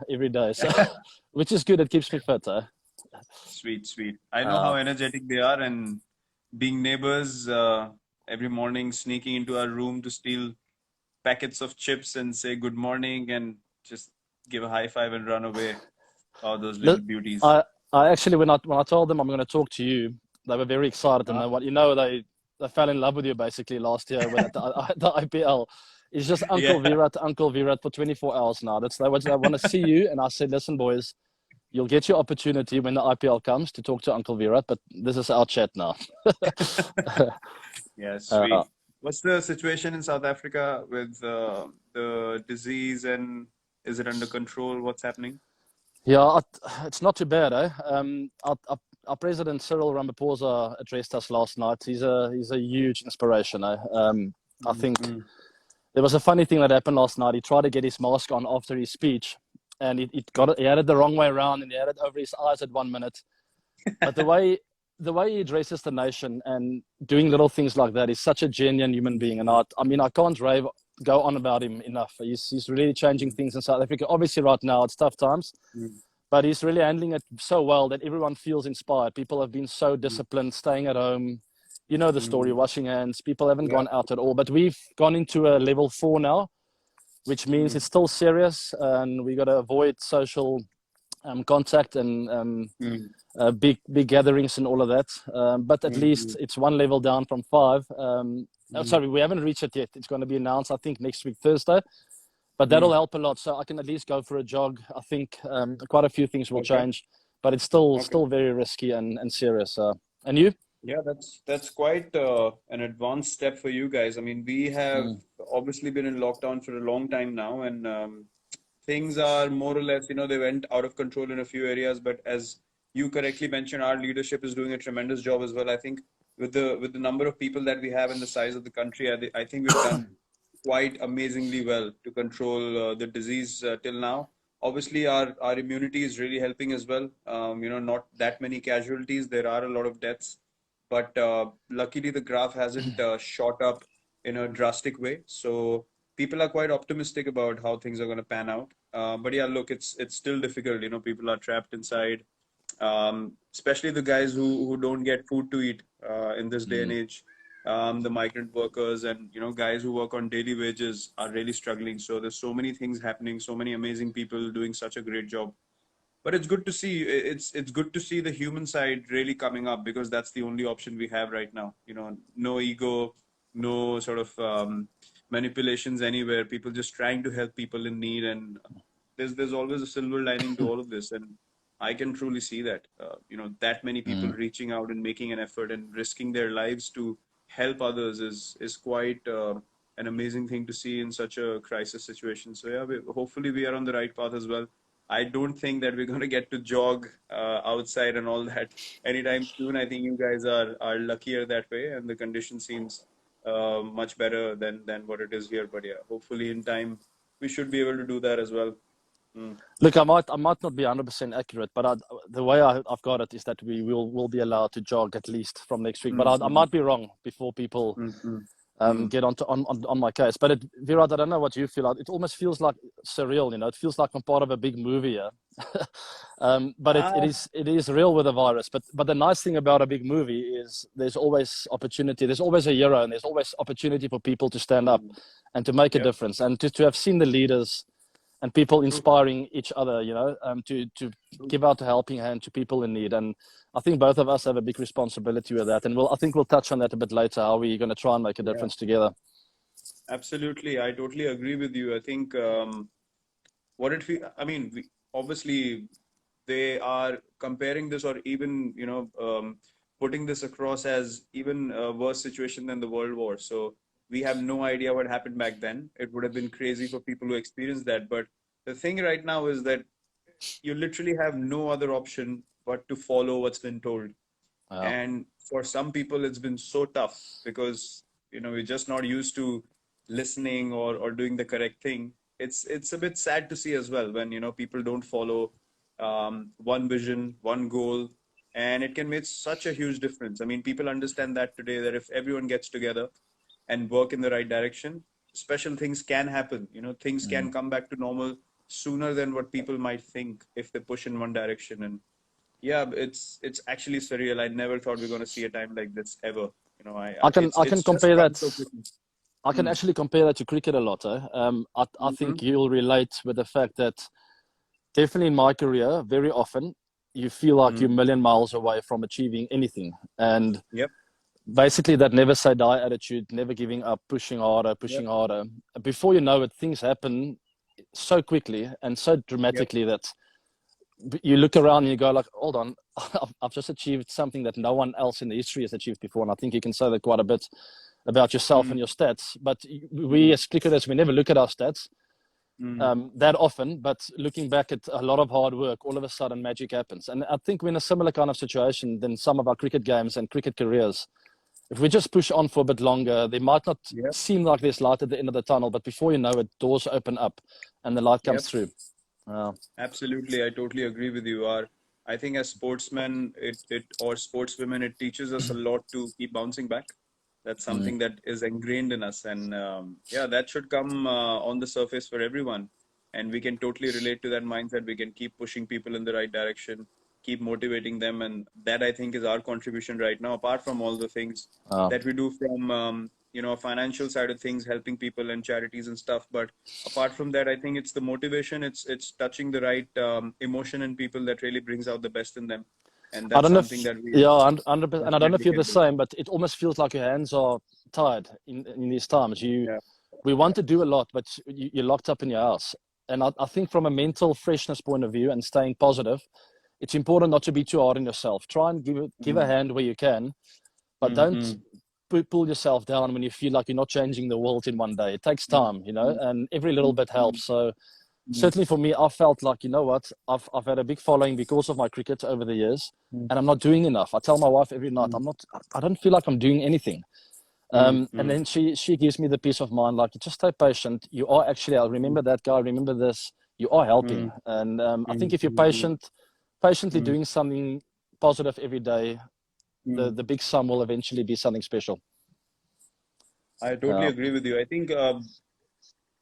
every day, so which is good. It keeps me fit. Sweet, sweet. I know Uh, how energetic they are, and being neighbors, every morning sneaking into our room to steal packets of chips and say good morning and just give a high five and run away. Oh, those li- little beauties. I I actually when I told them I'm going to talk to you, they were very excited, and Ah, they fell in love with you basically last year with the IPL. It's just yeah. Uncle Virat for 24 hours now. That's what I want to see you. And I said, listen, boys, you'll get your opportunity when the IPL comes to talk to Uncle Virat, but this is our chat now. Yeah, uh, sweet. What's the situation in South Africa with the disease, and is it under control? What's happening? yeah, it's not too bad, eh? Our president Cyril Ramaphosa addressed us last night. He's a huge inspiration, eh? I think Mm-hmm. there was a funny thing that happened last night. He tried to get his mask on after his speech, and he had it the wrong way around, and he had it over his eyes at 1 minute. But the way he addresses the nation and doing little things like that is such a genuine human being. And I mean, I can't go on about him enough. He's really changing things in South Africa. Obviously, right now it's tough times, but he's really handling it so well that everyone feels inspired. People have been so disciplined, staying at home. You know the story, Mm-hmm. washing hands. People haven't Yeah. gone out at all. But we've gone into a level 4 now, which means it's still serious, and we got to avoid social contact and big gatherings and all of that. But at Mm-hmm. least it's one level down from 5. Mm-hmm. Sorry, we haven't reached it yet. It's going to be announced, I think, next week, Thursday. But that'll help a lot. So I can at least go for a jog. I think quite a few things will Okay. change, but it's still Okay. still very risky and serious. And you? Yeah, that's quite an advanced step for you guys. I mean, we have Mm, obviously been in lockdown for a long time now, and things are more or less, they went out of control in a few areas. But as you correctly mentioned, our leadership is doing a tremendous job as well. I think with the number of people that we have and the size of the country, I think we've done quite amazingly well to control the disease till now. Obviously, our immunity is really helping as well. Not that many casualties. There are a lot of deaths, but luckily the graph hasn't shot up in a drastic way. So people are quite optimistic about how things are going to pan out. But yeah, look, it's still difficult. People are trapped inside, especially the guys who don't get food to eat in this day and mm, age. The migrant workers and guys who work on daily wages are really struggling. So there's so many things happening, so many amazing people doing such a great job. But it's good to see. It's good to see the human side really coming up, because that's the only option we have right now. No ego, no sort of manipulations anywhere. People just trying to help people in need, and there's always a silver lining to all of this. And I can truly see that. That many people mm. reaching out and making an effort and risking their lives to help others is quite an amazing thing to see in such a crisis situation. So yeah, hopefully we are on the right path as well. I don't think that we're going to get to jog outside and all that anytime soon. I think you guys are luckier that way, and the condition seems much better than what it is here. But yeah, hopefully in time we should be able to do that as well. Mm. Look, I might not be 100% accurate, but the way I've got it is that we will be allowed to jog at least from next week. But I Mm-hmm. might be wrong before people Mm-hmm. Mm. get on my case. But Virat, I don't know what you feel like. It almost feels like surreal, It feels like I'm part of a big movie here. But Ah, it is real with the virus. But the nice thing about a big movie is there's always opportunity. There's always a hero, and there's always opportunity for people to stand up mm. and to make a Yep. difference, and to have seen the leaders and people True. inspiring each other, to True. give out a helping hand to people in need. And I think both of us have a big responsibility with that. And I think we'll touch on that a bit later, how we're going to try and make a Yeah. difference together. Absolutely. I totally agree with you. I think I mean, obviously they are comparing this, or even putting this across as even a worse situation than the World War. So we have no idea what happened back then. It would have been crazy for people who experienced that. But the thing right now is that you literally have no other option but to follow what's been told. Yeah. And for some people it's been so tough, because we're just not used to listening or doing the correct thing. It's a bit sad to see as well when people don't follow one vision, one goal, and it can make such a huge difference. I mean, people understand that today, that if everyone gets together and work in the right direction, special things can happen. Things can Mm. come back to normal. sooner than what people might think if they push in one direction. And yeah, it's actually surreal. I never thought we are going to see a time like this ever. You know, I can it's just compare run that. so quickly. I can Hmm. actually compare that to cricket a lot. I Mm-hmm. think you'll relate with the fact that definitely in my career, very often you feel like you're a Mm. million miles away from achieving anything. And Yep. basically that never say die attitude, never giving up, pushing harder, Yep. pushing harder. Before you know it, things happen so quickly and so Yep. dramatically that you look around and you go like, hold on, I've just achieved something that no one else in the history has achieved before. And I think you can say that quite a bit about yourself Mm. and your stats. But we Mm. as cricketers, we never look at our stats Mm. that often. But looking back at a lot of hard work, all of a sudden magic happens. And I think we're in a similar kind of situation than some of our cricket games and cricket careers. If we just push on for a bit longer, they might not Yep. seem like there's light at the end of the tunnel, but before you know it, doors open up and the light comes Yep. through. Absolutely, I totally agree with you. I think as sportsmen, it or sportswomen, it teaches us a lot to keep bouncing back. That's Mm. something that is ingrained in us, and yeah, that should come on the surface for everyone. And we can totally relate to that mindset. We can keep pushing people in the right direction, keep motivating them, and that I think is our contribution right now. Apart from all the things Uh, that we do from financial side of things, helping people and charities and stuff, but apart from that, I think it's the motivation, it's touching the right emotion in people that really brings out the best in them, and I that's don't know something if, that we yeah, 100%, and I don't know if definitely you're the can do. same, but it almost feels like your hands are tied in these times. Yeah. We Yeah. want to do a lot, but you're locked up in your house. And I think from a mental freshness point of view and staying positive, it's important not to be too hard on yourself. Try and give a Mm. hand where you can, but Mm. don't Mm. pull yourself down when you feel like you're not changing the world in one day. It takes Mm. time, Mm. and every little Mm. bit Mm. helps. So Mm. certainly for me, I felt like, you know what, I've had a big following because of my cricket over the years, Mm. and I'm not doing enough. I tell my wife every night, Mm. I don't feel like I'm doing anything. Mm. And Mm. then she gives me the peace of mind, like, just stay patient. You are actually, I remember that guy, remember this. You are helping, Mm. and I think Mm. if you're Mm. patiently Mm. doing something positive every day, Mm. the big sum will eventually be something special. I totally Yeah, agree with you. I think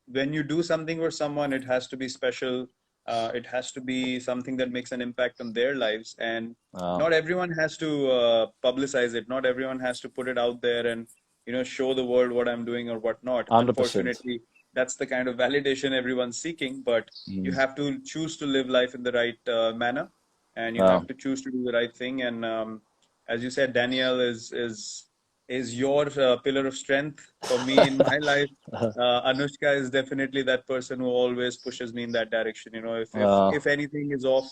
when you do something for someone, it has to be special. It has to be something that makes an impact on their lives. And yeah, not everyone has to publicize it. Not everyone has to put it out there and show the world what I'm doing or whatnot. 100%. Unfortunately, that's the kind of validation everyone's seeking. But you Mm, have to choose to live life in the right manner, and you yeah. have to choose to do the right thing. And as you said, Danielle is your pillar of strength for me in my life. Anushka is definitely that person who always pushes me in that direction. You know, uh, if anything is off,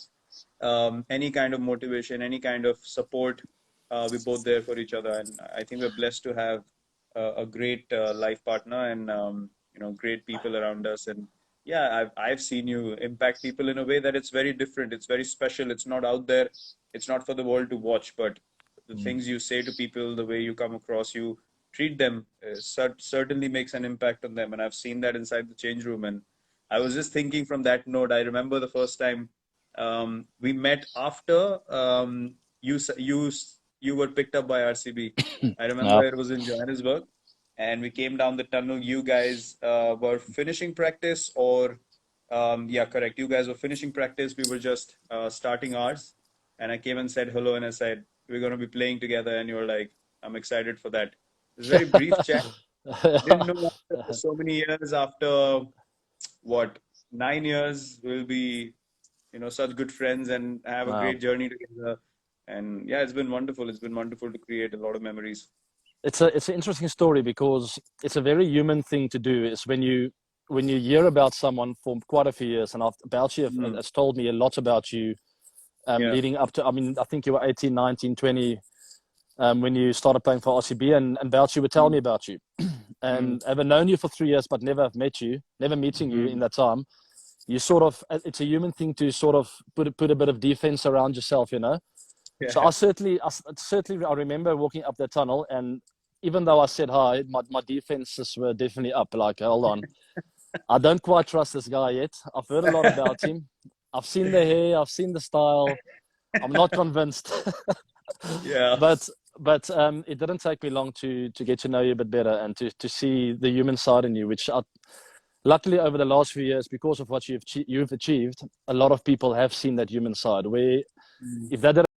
any kind of motivation, any kind of support, we're both there for each other. And I think we're blessed to have a great life partner and great people around us. And yeah, I've seen you impact people in a way that it's very different. It's very special. It's not out there. It's not for the world to watch, but the mm. things you say to people, the way you come across, you treat them certainly makes an impact on them. And I've seen that inside the change room. And I was just thinking from that note, I remember the first time we met after you were picked up by RCB. I remember Yeah. it was in Johannesburg, and we came down the tunnel. You guys were finishing practice, or yeah, correct. You guys were finishing practice. We were just starting ours, and I came and said hello, and I said we're going to be playing together, and you were like, I'm excited for that. It was a very brief chat. Didn't know after so many years, after what, 9 years, we'll be such good friends and have a Wow. great journey together. And yeah, it's been wonderful. It's been wonderful to create a lot of memories. It's an interesting story because it's a very human thing to do. Is when you hear about someone for quite a few years, and about you Mm. has told me a lot about you Yeah. leading up to. I mean, I think you were 18, 19, 20 when you started playing for RCB, and Bouchy would tell Mm. me about you. Mm. And having known you for 3 years, but never have met you, never meeting you in Mm. that time, you sort of, it's a human thing to sort of put a bit of defense around yourself, you know. So Yeah. I remember walking up the tunnel, and even though I said hi, my defenses were definitely up. Like, hold on, I don't quite trust this guy yet. I've heard a lot about him. I've seen the hair, I've seen the style. I'm not convinced. Yeah. but it didn't take me long to get to know you a bit better and to see the human side in you, which luckily over the last few years, because of what you've achieved, a lot of people have seen that human side. Where if that